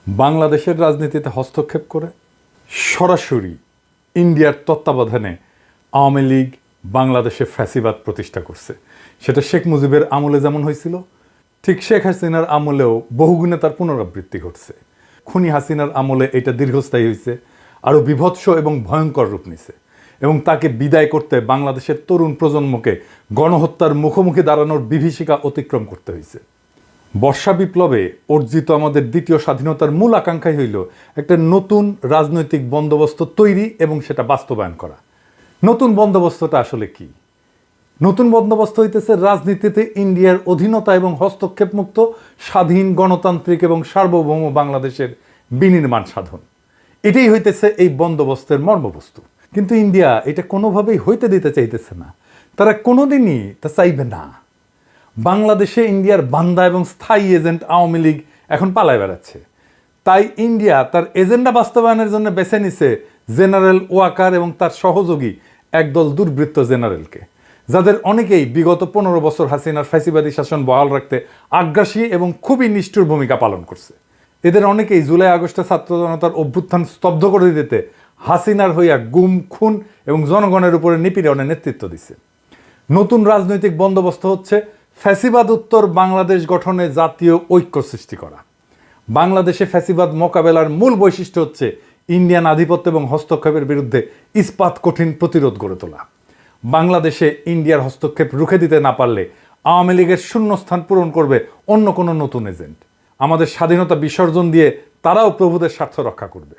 বাংলাদেশের রাজনীতিতে হস্তক্ষেপ করে সরাসরি ইন্ডিয়ার তত্ত্বাবধানে আওয়ামী লীগ বাংলাদেশে ফ্যাসিবাদ প্রতিষ্ঠা করছে। সেটা শেখ মুজিবের আমলে যেমন হয়েছিল, ঠিক শেখ হাসিনার আমলেও বহুগুণে তার পুনরাবৃত্তি ঘটছে। খুনি হাসিনার আমলে এটা দীর্ঘস্থায়ী হয়েছে, আরও বিভৎস এবং ভয়ঙ্কর রূপ নিছে, এবং তাকে বিদায় করতে বাংলাদেশের তরুণ প্রজন্মকে গণহত্যার মুখোমুখি দাঁড়ানোর বিভীষিকা অতিক্রম করতে হয়েছে। বর্ষা বিপ্লবে অর্জিত আমাদের দ্বিতীয় স্বাধীনতার মূল আকাঙ্ক্ষাই হইল একটা নতুন রাজনৈতিক বন্দোবস্ত তৈরি এবং সেটা বাস্তবায়ন করা। নতুন বন্দোবস্তটা আসলে কি? নতুন বন্দোবস্ত হইতেছে রাজনীতিতে ইন্ডিয়ার অধীনতা এবং হস্তক্ষেপ মুক্ত স্বাধীন গণতান্ত্রিক এবং সার্বভৌম বাংলাদেশের বিনির্মাণ সাধন। এটাই হইতেছে এই বন্দোবস্তের মর্মবস্তু। কিন্তু ইন্ডিয়া এটা কোনোভাবেই হইতে দিতে চাইতেছে না, তারা কোনোদিনই তা চাইবে না। বাংলাদেশে ইন্ডিয়ার বান্দা এবং স্থায়ী এজেন্ট আওয়ামী লীগ এখন পালায় বেড়াচ্ছে। তাই ইন্ডিয়া তার এজেন্ডা বাস্তবায়নের জন্য বেছে নিছে জেনারেল ওয়াকার এবং তার সহযোগী একদল দুর্বৃত্ত জেনারেলকে, যাদের অনেকেই বিগত 15 বছর হাসিনার ফ্যাসিবাদী শাসন বহাল রাখতে আগ্রাসী এবং খুবই নিষ্ঠুর ভূমিকা পালন করছে। এদের অনেকেই জুলাই আগস্টে ছাত্র জনতার অভ্যুত্থান স্তব্ধ করে দিতে হাসিনার হইয়া গুম, খুন এবং জনগণের উপরে নিপীড়নের নেতৃত্ব দিছে। নতুন রাজনৈতিক বন্দোবস্ত হচ্ছে ফ্যাসিবাদ উত্তর বাংলাদেশ গঠনে জাতীয় ঐক্য সৃষ্টি করা। বাংলাদেশে ফ্যাসিবাদ মোকাবেলার মূল বৈশিষ্ট্য হচ্ছে ইন্ডিয়ান আধিপত্য এবং হস্তক্ষেপের বিরুদ্ধে ইস্পাত কঠিন প্রতিরোধ গড়ে তোলা। বাংলাদেশে ইন্ডিয়ার হস্তক্ষেপ রুখে দিতে না পারলে আওয়ামী লীগের শূন্যস্থান পূরণ করবে অন্য কোনো নতুন এজেন্ট। আমাদের স্বাধীনতা বিসর্জন দিয়ে তারাও প্রভুদের স্বার্থ রক্ষা করবে।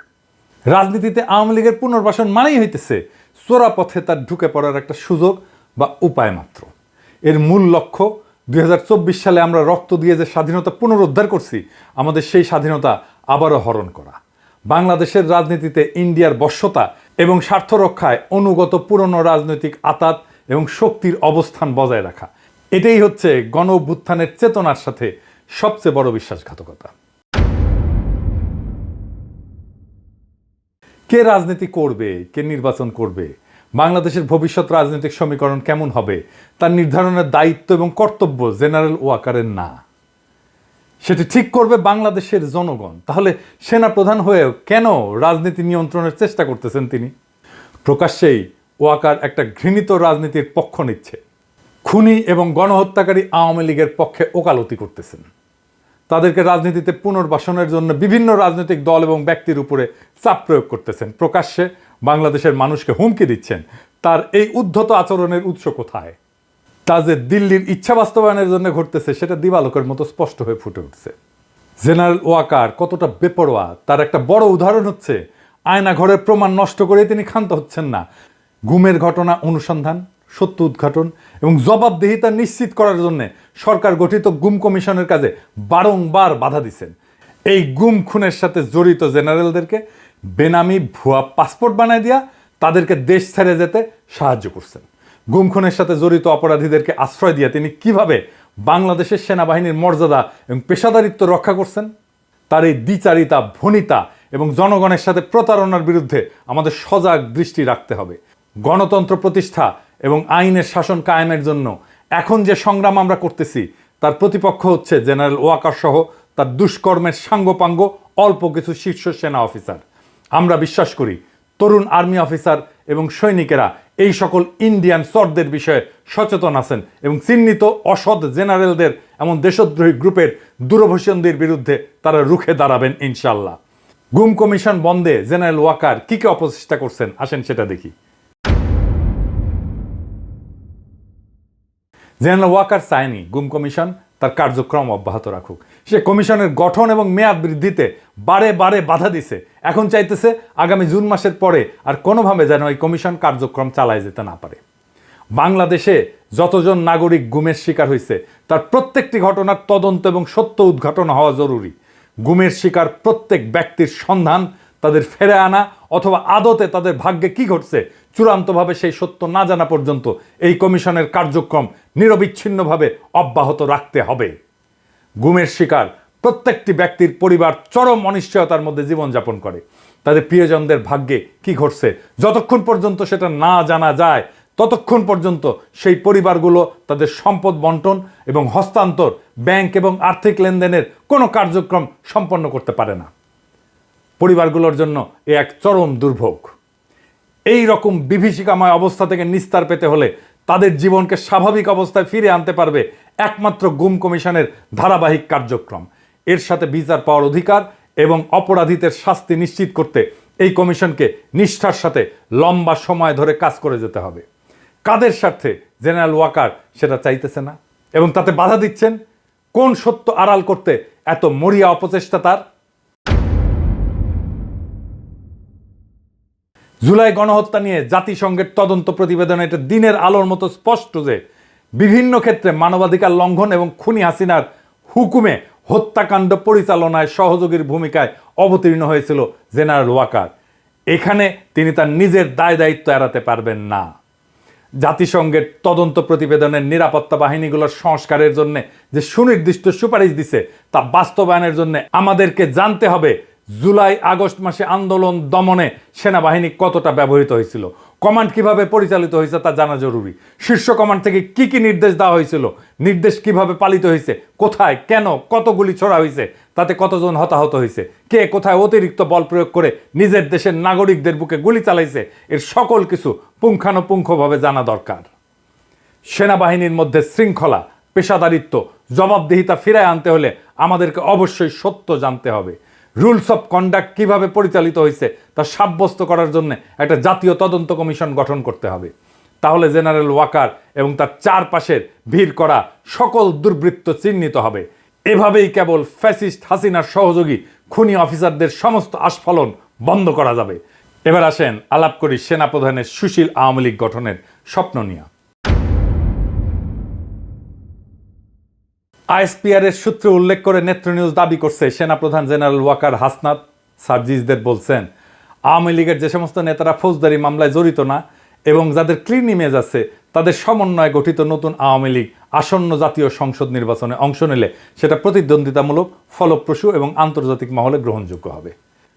রাজনীতিতে আওয়ামী লীগের পুনর্বাসন মানেই হইতেছে চোরা পথে তার ঢুকে পড়ার একটা সুযোগ বা উপায় মাত্র। এর মূল লক্ষ্য 2024 সালে আমরা রক্ত দিয়ে যে স্বাধীনতা পুনরুদ্ধার করছি, আমাদের সেই স্বাধীনতা আবারও হরণ করা। বাংলাদেশের রাজনীতিতে ইন্ডিয়ার বশ্যতা এবং স্বার্থ রক্ষায় অনুগত পুরনো রাজনৈতিক আতাত এবং শক্তির অবস্থান বজায় রাখা, এটাই হচ্ছে গণ অভ্যুত্থানের চেতনার সাথে সবচেয়ে বড় বিশ্বাসঘাতকতা। কে রাজনীতি করবে, কে নির্বাচন করবে, বাংলাদেশের ভবিষ্যৎ রাজনৈতিক সমীকরণ কেমন হবে, তার নির্ধারণের দায়িত্ব এবং কর্তব্য জেনারেল ওয়াকারের না। সেটি ঠিক করবে বাংলাদেশের জনগণ। তাহলে সেনা প্রধান হয়েও কেন রাজনীতি নিয়ন্ত্রণের চেষ্টা করতেছেন তিনি? প্রকাশ্যেই ওয়াকার একটা ঘৃণিত রাজনীতির পক্ষ নিচ্ছে। খুনি এবং গণহত্যাকারী আওয়ামী লীগের পক্ষে ওকালতি করতেছেন। তাদেরকে রাজনীতিতে পুনর্বাসনের জন্য বিভিন্ন রাজনৈতিক দল এবং ব্যক্তির উপরে চাপ প্রয়োগ করতেছেন। প্রকাশ্যে বাংলাদেশের মানুষকে হুমকি দিচ্ছেন। তার এই উদ্ধত আচরণের উৎস কোথায়? তা যে দিল্লির ইচ্ছা বাস্তবায়নের জন্য ঘটতেছে সেটা দিবালোকের মতো স্পষ্ট হয়ে ফুটে উঠছে। জেনারেল ওয়াকার কতটা বেপরোয়া তার একটা বড় উদাহরণ হচ্ছে আয়নাঘরের প্রমাণ নষ্ট করে তিনি ক্ষান্ত হচ্ছেন না। গুমের ঘটনা অনুসন্ধান, সত্য উদ্ঘাটন এবং জবাবদিহিতা নিশ্চিত করার জন্য সরকার গঠিত গুম কমিশনের কাজে বারংবার বাধা দিচ্ছেন। এই গুম খুনের সাথে জড়িত জেনারেলদেরকে বেনামি ভুয়া পাসপোর্ট বানায় দিয়া তাদেরকে দেশ ছেড়ে যেতে সাহায্য করছেন। গুম খুনের সাথে জড়িত অপরাধীদেরকে আশ্রয় দিয়ে তিনি কিভাবে বাংলাদেশের সেনাবাহিনীর মর্যাদা এবং পেশাদারিত্ব রক্ষা করছেন, তার এই দ্বিচারিতা, ভনিতা এবং জনগণের সাথে প্রতারণার বিরুদ্ধে আমাদের সজাগ দৃষ্টি রাখতে হবে। গণতন্ত্র প্রতিষ্ঠা এবং আইনের শাসন কায়েমের জন্য এখন যে সংগ্রাম আমরা করতেছি, তার প্রতিপক্ষ হচ্ছে জেনারেল ওয়াকার সহ তার দুষ্কর্মের সাঙ্গপাঙ্গ অল্প কিছু শীর্ষ সেনা অফিসার। আমরা বিশ্বাস করি তরুণ আর্মি অফিসার এবং সৈনিকেরা এই সকল ইন্ডিয়ান চরদের বিষয়ে সচেতন আছেন এবং চিহ্নিত অসৎ জেনারেলদের এমন দেশদ্রোহী গ্রুপের দুরভিসন্ধির বিরুদ্ধে তারা রুখে দাঁড়াবেন ইনশাল্লাহ। গুম কমিশন বন্ধে জেনারেল ওয়াকার কি কি অপচেষ্টা করছেন, আসেন সেটা দেখি। জেনারেল ওয়াকার চায়নি গুম কমিশন তার কার্যক্রম অব্যাহত রাখুক। সে কমিশনের গঠন এবং মেয়াদ বৃদ্ধিতে বারে বারে বাধা দিছে। এখন চাইতেছে আগামী জুন মাসের পরে আর কোনোভাবে যেন এই কমিশন কার্যক্রম চালায় যেতে না পারে। বাংলাদেশে যতজন নাগরিক গুমের শিকার হয়েছে তার প্রত্যেকটি ঘটনার তদন্ত এবং সত্য উদ্ঘাটন হওয়া জরুরি। গুমের শিকার প্রত্যেক ব্যক্তির সন্ধান, তাদের ফেরে আনা অথবা আদতে তাদের ভাগ্যে কি ঘটছে চূড়ান্তভাবে সেই সত্য না জানা পর্যন্ত এই কমিশনের কার্যক্রম নিরবিচ্ছিন্নভাবে অব্যাহত রাখতে হবে। গুমের শিকার প্রত্যেকটি ব্যক্তির পরিবার চরম অনিশ্চয়তার মধ্যে জীবনযাপন করে। তাদের প্রিয়জনদের ভাগ্যে কি ঘটছে যতক্ষণ পর্যন্ত সেটা না জানা যায়, ততক্ষণ পর্যন্ত সেই পরিবারগুলো তাদের সম্পদ বন্টন এবং হস্তান্তর, ব্যাংক এবং আর্থিক লেনদেনের কোনো কার্যক্রম সম্পন্ন করতে পারে না। পরিবারগুলোর জন্য এ এক চরম দুর্ভোগ। এই রকম বিভীষিকাময় অবস্থা থেকে নিস্তার পেতে হলে তাদের জীবনকে স্বাভাবিক অবস্থায় ফিরে আনতে পারবে একমাত্র গুম কমিশনের ধারাবাহিক কার্যক্রম। এর সাথে বিচার পাওয়ার অধিকার এবং অপরাধীদের শাস্তি নিশ্চিত করতে এই কমিশনকে নিষ্ঠার সাথে লম্বা সময় ধরে কাজ করে যেতে হবে। কাদের স্বার্থে জেনারেল ওয়াকার সেটা চাইতেছে না এবং তাতে বাধা দিচ্ছেন? কোন সত্য আড়াল করতে এত মরিয়া অপচেষ্টা তার? জুলাই গণহত্যা নিয়ে জাতিসংঘের তদন্ত প্রতিবেদনে এটা দিনের আলোর মতো স্পষ্ট যে বিভিন্ন ক্ষেত্রে মানবাধিকার লঙ্ঘন এবং খুনি হাসিনার হুকুমে হত্যাকাণ্ড পরিচালনায় সহযোগীর ভূমিকায় অবতীর্ণ হয়েছিল জেনারেল ওয়াকার। এখানে তিনি তার নিজের দায় দায়িত্ব এড়াতে পারবেন না। জাতিসংঘের তদন্ত প্রতিবেদনের নিরাপত্তা বাহিনীগুলোর সংস্কারের জন্য যে সুনির্দিষ্ট সুপারিশ দিছে তা বাস্তবায়নের জন্য আমাদেরকে জানতে হবে জুলাই আগস্ট মাসে আন্দোলন দমনে সেনাবাহিনী কতটা ব্যবহৃত হয়েছিল, কমান্ড কিভাবে পরিচালিত হয়েছে তা জানা জরুরি। শীর্ষ কমান্ড থেকে কি কি নির্দেশ দেওয়া হয়েছিল, নির্দেশ কিভাবে পালিত হয়েছে, কোথায় কেন কত গুলি ছোড়া হয়েছে, তাতে কতজন হতাহত হয়েছে, কে কোথায় অতিরিক্ত বল প্রয়োগ করে নিজের দেশের নাগরিকদের বুকে গুলি চালাইছে, এর সকল কিছু পুঙ্খানুপুঙ্খভাবে জানা দরকার। সেনাবাহিনীর মধ্যে শৃঙ্খলা, পেশাদারিত্ব, জবাবদিহিতা ফিরায় আনতে হলে আমাদেরকে অবশ্যই সত্য জানতে হবে। রুলস অফ কন্ডাক্ট কিভাবে পরিচালিত হয়েছে তা সাব্যস্ত করার জন্য একটা জাতীয় তদন্ত কমিশন গঠন করতে হবে। তাহলে জেনারেল ওয়াকার এবং তার চারপাশের ভিড় করা সকল দুর্বৃত্ত চিহ্নিত হবে। এভাবেই কেবল ফ্যাসিস্ট হাসিনার সহযোগী খুনি অফিসারদের সমস্ত আস্ফালন বন্ধ করা যাবে। এবার আসেন আলাপ করি সেনাপ্রধানের সুশীল আওয়ামী লীগ গঠনের স্বপ্ন নিয়ে। আইএসপিআর এর সূত্রে উল্লেখ করে নেত্র নিউজ দাবি করছে সেনাপ্রধান জেনারেল ওয়াকার হাসনাত সার্জিসদের বলছেন আওয়ামী লীগের যে সমস্ত নেতারা ফৌজদারি মামলায় জড়িত না এবং যাদের ক্লিন ইমেজ আছে তাদের সমন্বয়ে গঠিত নতুন আওয়ামী লীগ আসন্ন জাতীয় সংসদ নির্বাচনে অংশ নিলে সেটা প্রতিদ্বন্দ্বিতামূলক, ফলপ্রসূ এবং আন্তর্জাতিক মহলে গ্রহণযোগ্য হবে।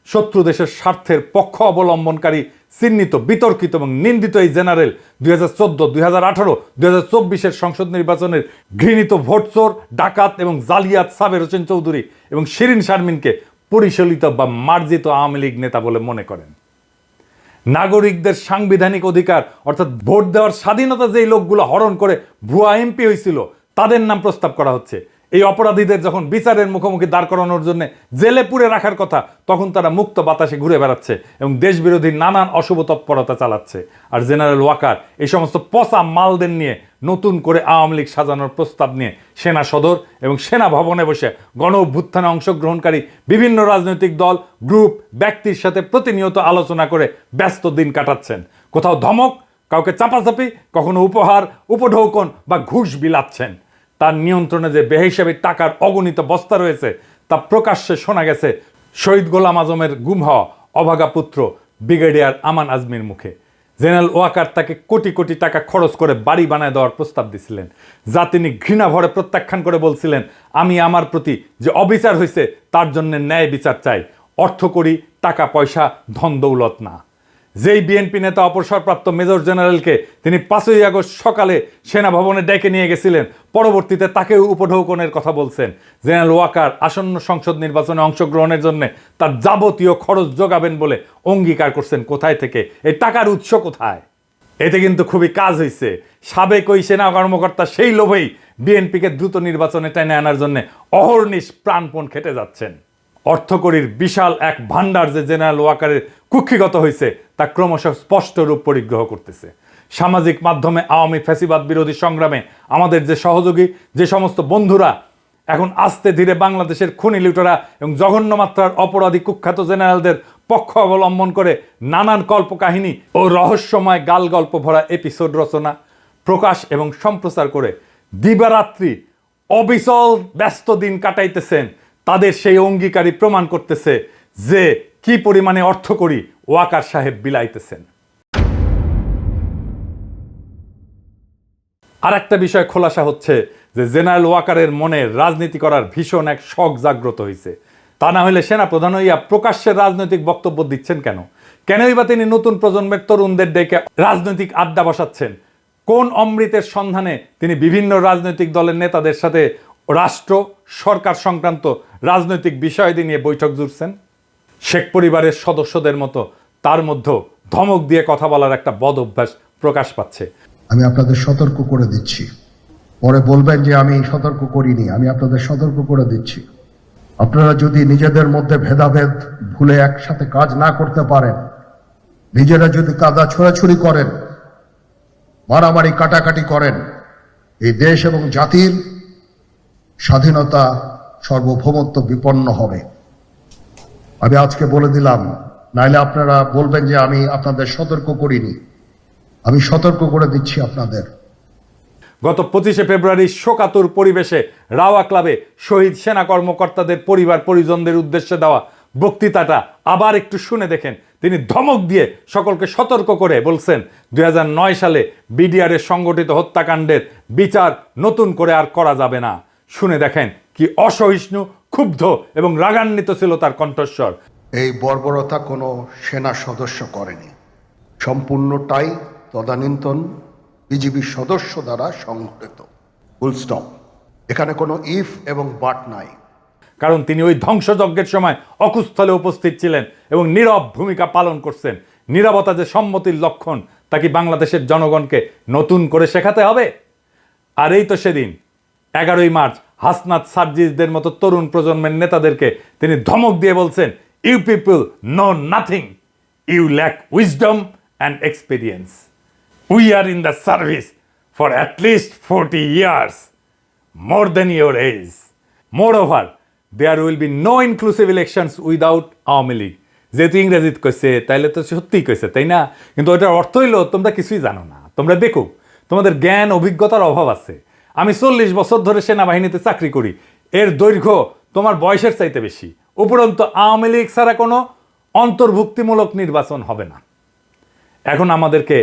শত্রু দেশের স্বার্থের পক্ষ অবলম্বনকারী চিহ্নিত, বিতর্কিত এবং নিন্দিত এই জেনারেল 2014, 2018, 2024 সংসদ নির্বাচনের ঘৃণিত ভোটচোর, ডাকাত এবং জালিয়াত সাবের হোসেন চৌধুরী এবং শিরিন শারমিনকে পরিচালিত বা মার্জিত আওয়ামী লীগ নেতা বলে মনে করেন। নাগরিকদের সাংবিধানিক অধিকার অর্থাৎ ভোট দেওয়ার স্বাধীনতা যেই লোকগুলো হরণ করে ভুয়া এমপি হয়েছিল তাদের নাম প্রস্তাব করা হচ্ছে। এই অপরাধীদের যখন বিচারের মুখোমুখি দাঁড় করানোর জন্য জেলে পুরে রাখার কথা তখন তারা মুক্ত বাতাসে ঘুরে বেড়াচ্ছে এবং দেশবিরোধী নানান অশুভ তৎপরতা চালাচ্ছে। আর জেনারেল ওয়াকার এই সমস্ত পচা মালদের নিয়ে নতুন করে আওয়ামী লীগ সাজানোর প্রস্তাব নিয়ে সেনা সদর এবং সেনা ভবনে বসে গণ অভ্যুত্থানে অংশগ্রহণকারী বিভিন্ন রাজনৈতিক দল, গ্রুপ, ব্যক্তির সাথে প্রতিনিয়ত আলোচনা করে ব্যস্ত দিন কাটাচ্ছেন। কোথাও ধমক, কাউকে চাপাচাপি, কখনো উপহার, উপঢৌকন বা ঘুষ বিলাচ্ছেন। তার নিয়ন্ত্রণে যে বেহিসাবি টাকার অগণিত বস্তা রয়েছে তা প্রকাশ্যে শোনা গেছে শহীদ গোলাম আজমের গুম হওয়া অভাগা পুত্র ব্রিগেডিয়ার আমান আজমির মুখে। জেনারেল ওয়াকার তাকে কোটি কোটি টাকা খরচ করে বাড়ি বানায় দেওয়ার প্রস্তাব দিছিলেন, যা তিনি ঘৃণা ভরে প্রত্যাখ্যান করে বলছিলেন, আমি আমার প্রতি যে অবিচার হয়েছে তার জন্য ন্যায় বিচার চাই, অর্থ করি, টাকা পয়সা, ধন দৌলত না। যেই বিএনপি নেতা অবসরপ্রাপ্ত মেজর জেনারেলকে তিনি 5ই আগস্ট সকালে সেনা ভবনে ডেকে নিয়ে গেছিলেন, পরবর্তীতে তাকেও উপঢৌকনের কথা বলছেন। জেনারেল ওয়াকার আসন্ন সংসদ নির্বাচনে অংশগ্রহণের জন্য তার যাবতীয় খরচ যোগাবেন বলে অঙ্গীকার করছেন। কোথায় থেকে, এই টাকার উৎস কোথায়? এতে কিন্তু খুবই কাজ হয়েছে। সাবেক ওই সেনা কর্মকর্তা সেই লোভেই বিএনপিকে দ্রুত নির্বাচনে টেনে আনার জন্য অহর্নিশ প্রাণপণ খেটে যাচ্ছেন। অর্থকরীর বিশাল এক ভান্ডার যে জেনারেল ওয়াকারের কুক্ষিগত হয়েছে তা ক্রমশ স্পষ্ট রূপ পরিগ্রহ করতেছে। সামাজিক মাধ্যমে আওয়ামী ফ্যাসিবাদ বিরোধী সংগ্রামে আমাদের যে সহযোগী, যে সমস্ত বন্ধুরা এখন আস্তে ধীরে বাংলাদেশের খুনি লুটেরা এবং জঘন্য মাত্রার অপরাধী কুখ্যাত জেনারেলদের পক্ষ অবলম্বন করে নানান কল্পকাহিনী ও রহস্যময় গাল গল্প ভরা এপিসোড রচনা, প্রকাশ এবং সম্প্রচার করে দিবারাত্রি অবিচল ব্যস্ত দিন কাটাইতেছেন, তাদের সেই অঙ্গীকারই প্রমাণ করতেছে যে কি পরিমাণে অর্থকরী ওয়াকার সাহেব বিলাইতেছেন। আর একটা বিষয় খোলাসা হচ্ছে যে জেনারেল ওয়াকারের মনে রাজনীতি করার ভীষণ এক শখ জাগ্রত হয়েছে। তা না হলে সেনা প্রধান হইয়া প্রকাশ্যে রাজনৈতিক বক্তব্য দিচ্ছেন কেন? কেনই বা তিনি নতুন প্রজন্মের তরুণদের ডেকে রাজনৈতিক আড্ডা বসাচ্ছেন? কোন অমৃতের সন্ধানে তিনি বিভিন্ন রাজনৈতিক দলের নেতাদের সাথে রাষ্ট্র, সরকার সংক্রান্ত রাজনৈতিক বিষয়াদি নিয়ে বৈঠক জুড়ছেন? শেখ পরিবারের সদস্যদের মতো তার মধ্যেও ধমক দিয়ে কথা বলার একটা বদ অভ্যাস প্রকাশ পাচ্ছে। আমি আপনাদের সতর্ক করে দিচ্ছি, পরে বলবেন যে আমি সতর্ক করিনি। আমি আপনাদের সতর্ক করে দিচ্ছি, আপনারা যদি নিজেদের মধ্যে ভেদাভেদ ভুলে একসাথে কাজ না করতে পারেন, নিজেরা যদি কাদা ছোড়াছুড়ি করেন, মারামারি কাটাকাটি করেন, এই দেশ এবং জাতির স্বাধীনতা সার্বভৌমত্ব বিপন্ন হবে। আমি আজকে বলে দিলাম, নাইলে আপনারা বলবেন যে আমি আপনাদের সতর্ক করিনি। আমি সতর্ক করে দিচ্ছি আপনাদের। গত 25শে ফেব্রুয়ারি শোকাতুর পরিবেশে রাওয়া ক্লাবে শহীদ সেনা কর্মকর্তাদের পরিবার পরিজনদের উদ্দেশ্যে দেওয়া বক্তৃতাটা আবার একটু শুনে দেখেন। তিনি ধমক দিয়ে সকলকে সতর্ক করে বলছেন 2009 সালে বিডিআরের সংগঠিত হত্যাকাণ্ডের বিচার নতুন করে আর করা যাবে না। শুনে দেখেন কি অসহিষ্ণু, ক্ষুব্ধ এবং রাগান্বিত ছিল তার কণ্ঠস্বর। এই বর্বরতা কোনো সেনা সদস্য করেনি, সম্পূর্ণটাই তদানীন্তন বিজিবি সদস্য দ্বারা সংঘটিত। Full stop. এখানে কোনো ইফ এবং বাট নাই। কারণ তিনি ওই ধ্বংসযজ্ঞের সময় অকুস্থলে উপস্থিত ছিলেন এবং নীরব ভূমিকা পালন করছেন। নীরবতা যে সম্মতির লক্ষণ, তা কি বাংলাদেশের জনগণকে নতুন করে শেখাতে হবে? আর এই তো সেদিন 11ই মার্চ হাসনাত সার্জিসদের মতো তরুণ প্রজন্মের নেতাদেরকে তিনি ধমক দিয়ে বলছেন, you people know nothing, you lack wisdom and experience, we are in the service for at least 40 years, more than your age. Moreover, there will be no inclusive elections without Awami League. যেহেতু ইংরেজিতে কইছে তাইলে তো সত্যিই কইছে, তাই না? কিন্তু ওইটার অর্থ হইলো তোমরা কিছুই জানো না, তোমরা বেকুব, তোমাদের জ্ঞান অভিজ্ঞতার অভাব আছে। আমি 40 বছর ধরে সেনাবাহিনীতে চাকরি করি, এর দৈর্ঘ্য তোমার বয়সের চাইতে বেশি। উপরন্তু আওয়ামী লীগ ছাড়া কোনো অন্তর্ভুক্তিমূলক নির্বাচন হবে না। এখন আমাদেরকে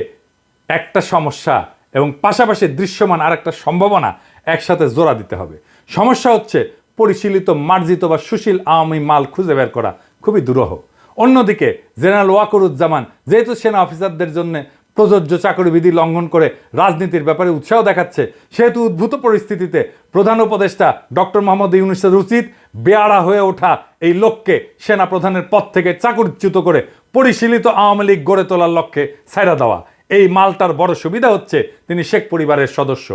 একটা সমস্যা এবং পাশাপাশি দৃশ্যমান আর একটা সম্ভাবনা একসাথে জোড়া দিতে হবে। সমস্যা হচ্ছে পরিশীলিত, মার্জিত বা সুশীল আওয়ামী মাল খুঁজে বের করা খুবই দুরূহ। অন্যদিকে জেনারেল ওয়াকরুজ্জামান যেহেতু সেনা অফিসারদের জন্য প্রযোজ্য চাকরিবিধি লঙ্ঘন করে রাজনীতির ব্যাপারে উৎসাহ দেখাচ্ছে, সেহেতু উদ্ভূত পরিস্থিতিতে প্রধান উপদেষ্টা ডক্টর মোহাম্মদ ইউনূসের উচিত বেয়াড়া হয়ে ওঠা এই লোককে সেনা প্রধানের পদ থেকে চাকরিচ্যুত করে পরিশীলিত আওয়ামী লীগ গড়ে তোলার লক্ষ্যে ছাইড়া দেওয়া। এই মালটার বড় সুবিধা হচ্ছে তিনি শেখ পরিবারের সদস্য,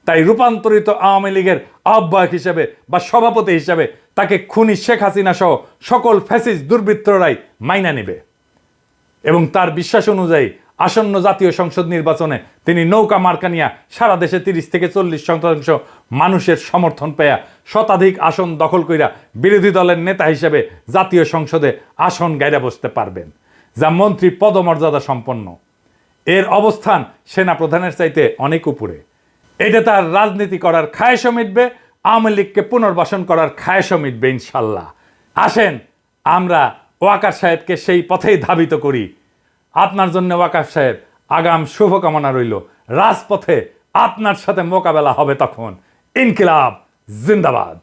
তাই রূপান্তরিত আওয়ামী লীগের আহ্বায়ক হিসেবে বা সভাপতি হিসেবে তাকে খুনি শেখ হাসিনা সহ সকল ফ্যাসিস্ট দুর্বৃত্তরাই মাইনা নেবে এবং তার বিশ্বাস অনুযায়ী আসন্ন জাতীয় সংসদ নির্বাচনে তিনি নৌকা মার্কা নিয়ে সারা দেশে 30-40% মানুষের সমর্থন পেয়া শতাধিক আসন দখল কইরা বিরোধী দলের নেতা হিসেবে জাতীয় সংসদে আসন গাইরা বসতে পারবেন, যা মন্ত্রী পদমর্যাদা সম্পন্ন। এর অবস্থান সেনা প্রধানের চাইতে অনেক উপরে। এটা তার রাজনীতি করার খায়েশও মিটবে, আওয়ামী লীগকে পুনর্বাসন করার খায়েশও মিটবে ইনশাল্লাহ। আসেন আমরা ওয়াকার সাহেবকে সেই পথেই ধাবিত করি। আপনার জন্য ওয়াকার সাহেব আগাম শুভকামনা রইল। রাজপথে আপনার সাথে মোকাবেলা হবে তখন। ইনকিলাব জিন্দাবাদ।